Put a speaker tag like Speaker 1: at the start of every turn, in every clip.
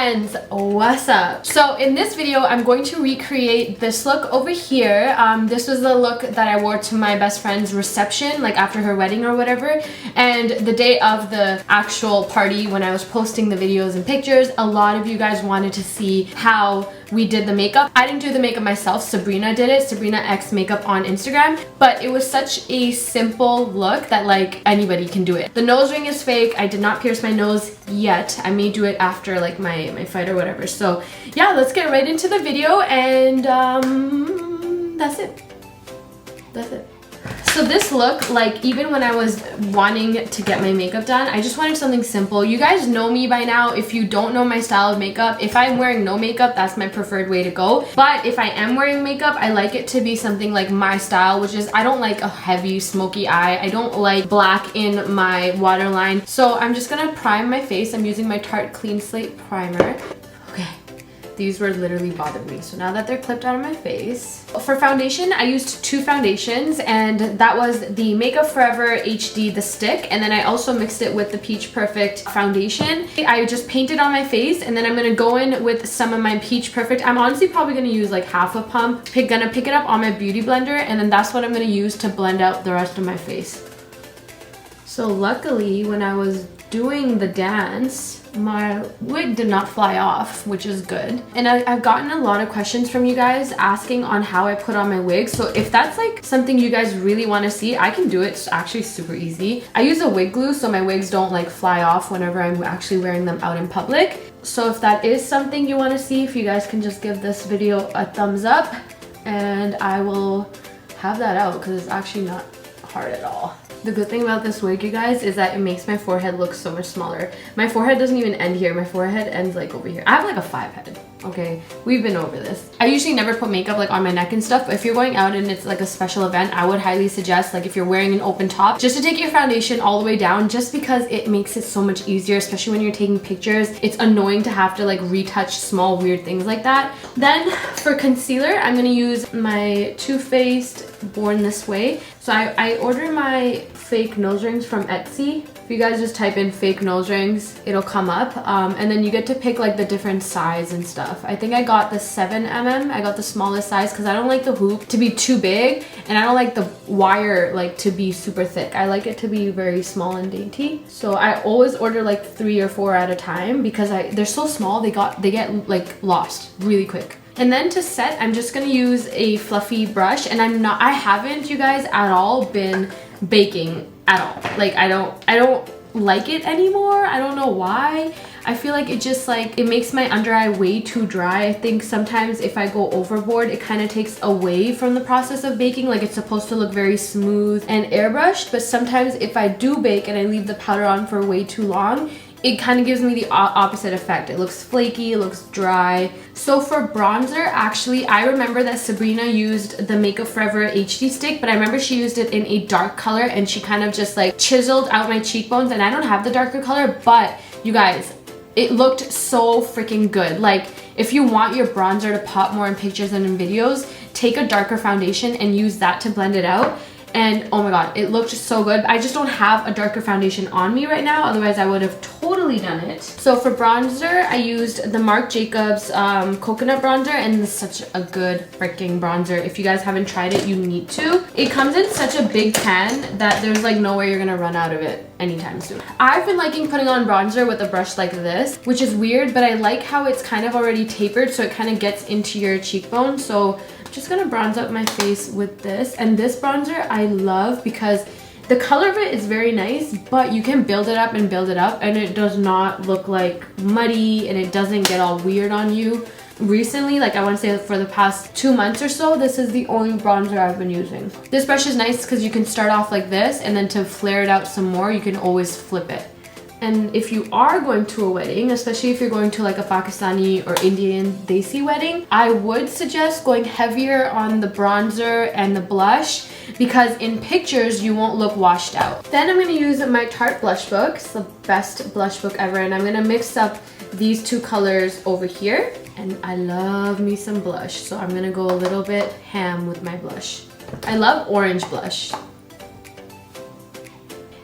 Speaker 1: friends, what's up? So in this video I'm going to recreate this look over here. This was the look that I wore to my best friend's reception, like after her wedding or whatever, and the day of the actual party when I was posting the videos and pictures, a lot of you guys wanted to see how we did the makeup. I didn't do the makeup myself, Sabrina did it, Sabrina X Makeup on Instagram, but it was such a simple look that like anybody can do it. The nose ring is fake. I did not pierce my nose yet. I may do it after like my fight or whatever. So yeah, let's get right into the video, and that's it. That's it. So this look, like even when I was wanting to get my makeup done, I just wanted something simple. You guys know me by now. If you don't know my style of makeup, if I'm wearing no makeup, that's my preferred way to go. But if I am wearing makeup, I like it to be something like my style, which is I don't like a heavy smoky eye. I don't like black in my waterline. So I'm just gonna prime my face. I'm using my Tarte Clean Slate Primer. Okay. These were literally bothering me. So now that they're clipped out of my face. For foundation, I used two foundations, and that was the Makeup Forever HD, the stick, and then I also mixed it with the Peach Perfect foundation. I just painted on my face, and then I'm gonna go in with some of my Peach Perfect. I'm honestly probably gonna use like half a pump. Gonna pick it up on my beauty blender, and then that's what I'm gonna use to blend out the rest of my face. So luckily, when I was doing the dance, my wig did not fly off, which is good. And I've gotten a lot of questions from you guys asking on how I put on my wig. So if that's like something you guys really want to see, I can do it. It's actually super easy. I use a wig glue so my wigs don't like fly off whenever I'm actually wearing them out in public. So if that is something you want to see, if you guys can just give this video a thumbs up, and I will have that out because it's actually not hard at all. The good thing about this wig, you guys, is that it makes my forehead look so much smaller. My forehead doesn't even end here. My forehead ends like over here. I have like a 5 head, okay? We've been over this. I usually never put makeup like on my neck and stuff, but if you're going out and it's like a special event, I would highly suggest, like if you're wearing an open top, just to take your foundation all the way down, just because it makes it so much easier, especially when you're taking pictures. It's annoying to have to like retouch small weird things like that. Then for concealer, I'm gonna use my Too Faced Born This Way. So I ordered my fake nose rings from Etsy. If you guys just type in fake nose rings, it'll come up, and then you get to pick like the different size and stuff. I think I got the 7mm. I got the smallest size because I don't like the hoop to be too big, and I don't like the wire like to be super thick. I like it to be very small and dainty. So I always order like 3 or 4 at a time because they're so small, they get like lost really quick. And then to set, I'm just gonna use a fluffy brush, and I haven't, you guys, at all been baking at all. Like I don't like it anymore. I don't know why. I feel like it just like, it makes my under eye way too dry. I think sometimes if I go overboard, it kind of takes away from the process of baking. Like it's supposed to look very smooth and airbrushed, but sometimes if I do bake and I leave the powder on for way too long, it kind of gives me the opposite effect. It looks flaky, it looks dry. So for bronzer, actually, I remember that Sabrina used the Makeup Forever HD stick, but I remember she used it in a dark color, and she kind of just like chiseled out my cheekbones, and I don't have the darker color, but you guys, it looked so freaking good. Like if you want your bronzer to pop more in pictures and in videos, take a darker foundation and use that to blend it out. And oh my god, it looked so good. I just don't have a darker foundation on me right now, otherwise I would have totally done it. So for bronzer, I used the Marc Jacobs coconut bronzer, and this is such a good freaking bronzer. If you guys haven't tried it, you need to. It comes in such a big pan that there's like no way you're gonna run out of it anytime soon. I've been liking putting on bronzer with a brush like this, which is weird, but I like how it's kind of already tapered, so it kind of gets into your cheekbone. So just gonna bronze up my face with this. And this bronzer I love because the color of it is very nice, but you can build it up and build it up, and it does not look like muddy, and it doesn't get all weird on you. Recently, like I want to say for the past 2 months or so, this is the only bronzer I've been using. This brush is nice because you can start off like this, and then to flare it out some more, you can always flip it. And if you are going to a wedding, especially if you're going to like a Pakistani or Indian Desi wedding, I would suggest going heavier on the bronzer and the blush, because in pictures you won't look washed out. Then I'm going to use my Tarte blush book. It's the best blush book ever, and I'm going to mix up these two colors over here. And I love me some blush, so I'm going to go a little bit ham with my blush. I love orange blush.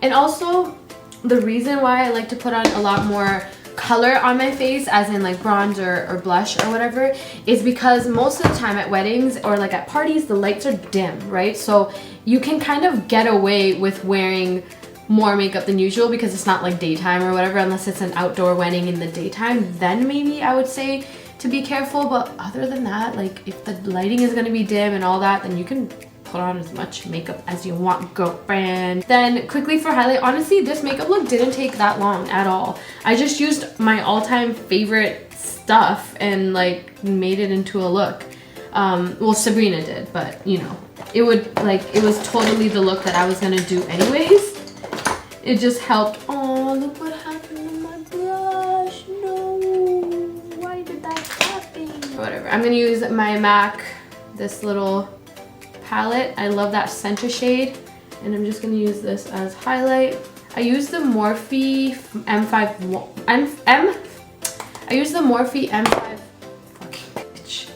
Speaker 1: And also, the reason why I like to put on a lot more color on my face, as in like bronzer or blush or whatever, is because most of the time at weddings or like at parties, the lights are dim, right? So you can kind of get away with wearing more makeup than usual because it's not like daytime or whatever, unless it's an outdoor wedding in the daytime. Then maybe I would say to be careful, but other than that, like if the lighting is going to be dim and all that, then you can put on as much makeup as you want, girlfriend. Then quickly for highlight, honestly this makeup look didn't take that long at all. I just used my all-time favorite stuff and like made it into a look. Well, Sabrina did, but you know, it was totally the look that I was gonna do anyways. It just helped. Oh, look what happened to my brush. No, why did that happen? Whatever, I'm gonna use my MAC, this little palette. I love that center shade, and I'm just gonna use this as highlight. I use the Morphe M5 I use the Morphe M5 fucking bitch.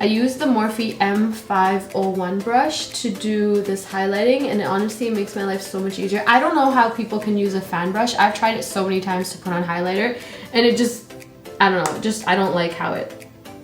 Speaker 1: I use the Morphe M501 brush to do this highlighting, and it honestly makes my life so much easier. I don't know how people can use a fan brush. I've tried it so many times to put on highlighter, and it just, I don't know, just I don't like how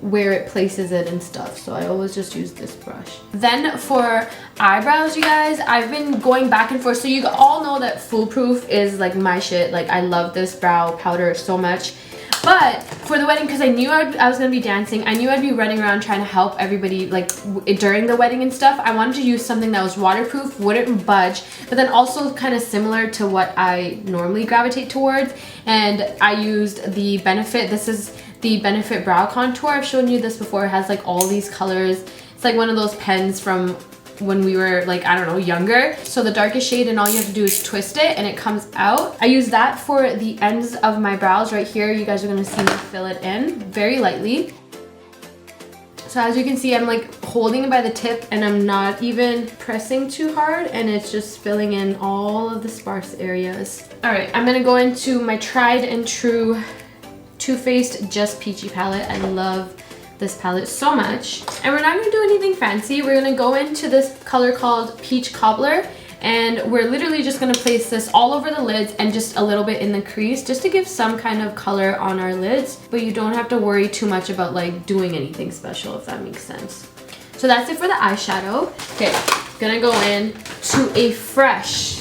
Speaker 1: where it places it and stuff, so I always just use this brush. Then for eyebrows, you guys, I've been going back and forth. So you all know that Foolproof is like my shit. Like I love this brow powder so much. But for the wedding, because I knew I was gonna be dancing, I knew I'd be running around trying to help everybody like during the wedding and stuff. I wanted to use something that was waterproof, wouldn't budge, but then also kind of similar to what I normally gravitate towards. And I used the Benefit. This is the Benefit Brow Contour. I've shown you this before. It has like all these colors. It's like one of those pens from when we were like, I don't know, younger. So the darkest shade, and all you have to do is twist it and it comes out. I use that for the ends of my brows right here. You guys are gonna see me fill it in very lightly. So as you can see, I'm like holding it by the tip and I'm not even pressing too hard, and it's just filling in all of the sparse areas. All right, I'm gonna go into my tried and true Too Faced Just Peachy palette. I love this palette so much. And we're not gonna do anything fancy. We're gonna go into this color called Peach Cobbler, and we're literally just gonna place this all over the lids and just a little bit in the crease, just to give some kind of color on our lids, but you don't have to worry too much about like doing anything special, if that makes sense. So that's it for the eyeshadow. Okay, gonna go in to a fresh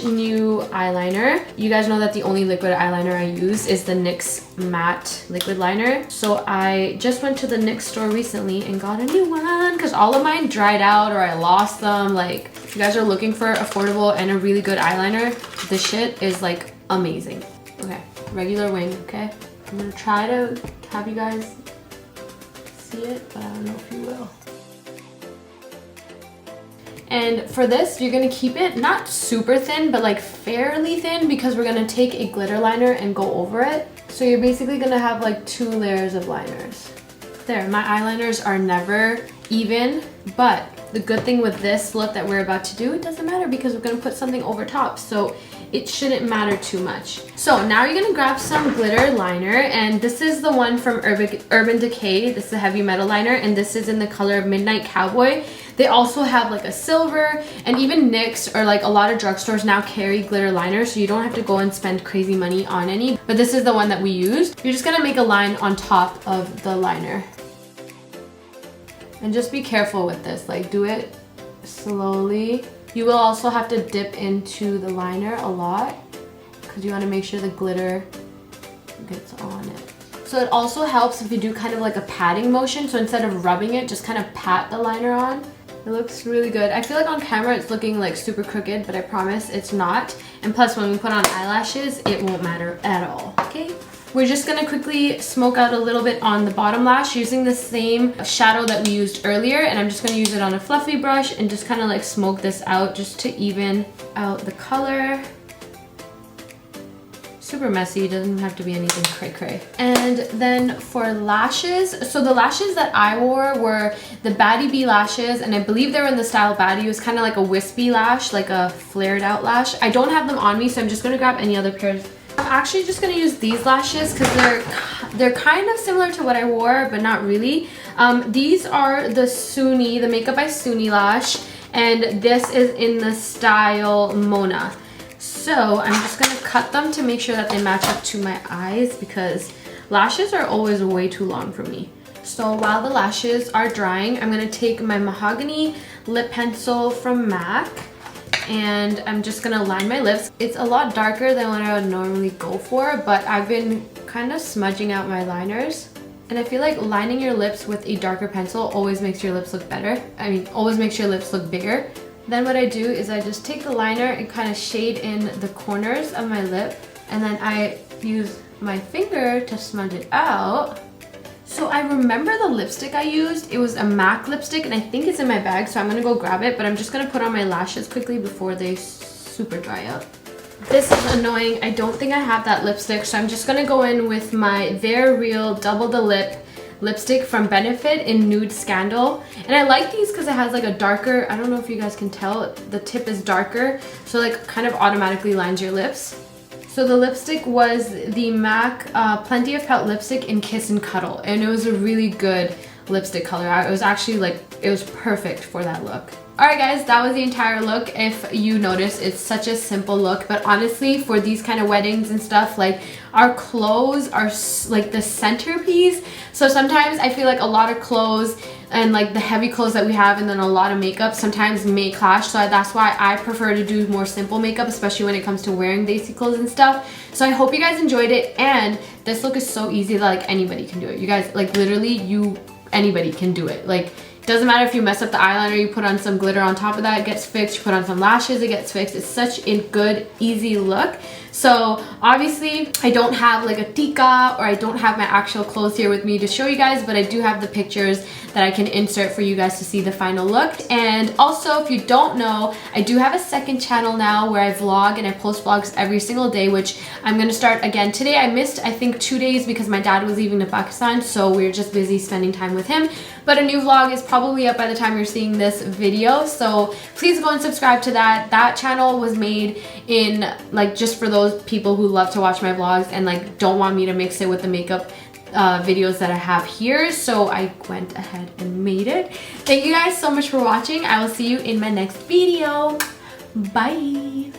Speaker 1: new eyeliner. You guys know that the only liquid eyeliner I use is the NYX matte liquid liner. So I just went to the NYX store recently and got a new one because all of mine dried out or I lost them. Like, if you guys are looking for affordable and a really good eyeliner, this shit is like amazing. Okay, regular wing, okay? I'm gonna try to have you guys see it, but I don't know if you will. And for this, you're gonna keep it not super thin, but like fairly thin, because we're gonna take a glitter liner and go over it. So you're basically gonna have like 2 layers of liners. There, my eyeliners are never even, but the good thing with this look that we're about to do, it doesn't matter because we're gonna put something over top, so it shouldn't matter too much. So now you're gonna grab some glitter liner, and this is the one from Urban Decay. This is a heavy metal liner, and this is in the color Midnight Cowboy. They also have like a silver, and even NYX or like a lot of drugstores now carry glitter liners, so you don't have to go and spend crazy money on any. But this is the one that we used. You're just gonna make a line on top of the liner. And just be careful with this, like do it slowly. You will also have to dip into the liner a lot because you want to make sure the glitter gets on it. So it also helps if you do kind of like a patting motion. So instead of rubbing it, just kind of pat the liner on. It looks really good. I feel like on camera it's looking like super crooked, but I promise it's not. And plus when we put on eyelashes, it won't matter at all, okay? We're just gonna quickly smoke out a little bit on the bottom lash using the same shadow that we used earlier, and I'm just gonna use it on a fluffy brush and just kind of like smoke this out just to even out the color. Super messy, doesn't have to be anything cray cray. And then for lashes, so the lashes that I wore were the Baddie Bee lashes, and I believe they were in the style Baddie. It was kind of like a wispy lash, like a flared out lash. I don't have them on me, so I'm just gonna grab any other pairs. I'm actually just gonna use these lashes because they're kind of similar to what I wore, but not really. These are the Suni, the Makeup by Suni lash, and this is in the style Mona. So I'm just gonna cut them to make sure that they match up to my eyes because lashes are always way too long for me. So while the lashes are drying, I'm gonna take my mahogany lip pencil from MAC and I'm just gonna line my lips. It's a lot darker than what I would normally go for, but I've been kind of smudging out my liners. And I feel like lining your lips with a darker pencil always makes your lips look better. I mean, always makes your lips look bigger. Then what I do is I just take the liner and kind of shade in the corners of my lip. And then I use my finger to smudge it out. So I remember the lipstick I used. It was a MAC lipstick and I think it's in my bag. So I'm gonna go grab it, but I'm just gonna put on my lashes quickly before they super dry up. This is annoying. I don't think I have that lipstick, so I'm just gonna go in with my Very Real Double the Lip lipstick from Benefit in Nude Scandal. And I like these because it has like a darker, I don't know if you guys can tell, the tip is darker, so like kind of automatically lines your lips. So the lipstick was the MAC Plenty of Pout lipstick in Kiss and Cuddle, and it was a really good lipstick color. It was actually like, it was perfect for that look. Alright guys, that was the entire look. If you notice, it's such a simple look, but honestly, for these kind of weddings and stuff, like our clothes are like the centerpiece. So sometimes I feel like a lot of clothes and like the heavy clothes that we have and then a lot of makeup sometimes may clash. So that's why I prefer to do more simple makeup, especially when it comes to wearing basic clothes and stuff. So I hope you guys enjoyed it, and this look is so easy that like anybody can do it. You guys, like literally anybody can do it. Like, doesn't matter if you mess up the eyeliner, you put on some glitter on top of that, it gets fixed. You put on some lashes, it gets fixed. It's such a good, easy look. So obviously I don't have like a tika or I don't have my actual clothes here with me to show you guys, but I do have the pictures that I can insert for you guys to see the final look. And also, if you don't know, I do have a second channel now where I vlog and I post vlogs every single day, which I'm gonna start again today. I missed, I think, 2 days because my dad was leaving to Pakistan, so we were just busy spending time with him. But a new vlog is probably up by the time you're seeing this video, so please go and subscribe to that. That channel was made in like just for those people who love to watch my vlogs and like don't want me to mix it with the makeup videos that I have here, so I went ahead and made it. Thank you guys so much for watching. I will see you in my next video. Bye.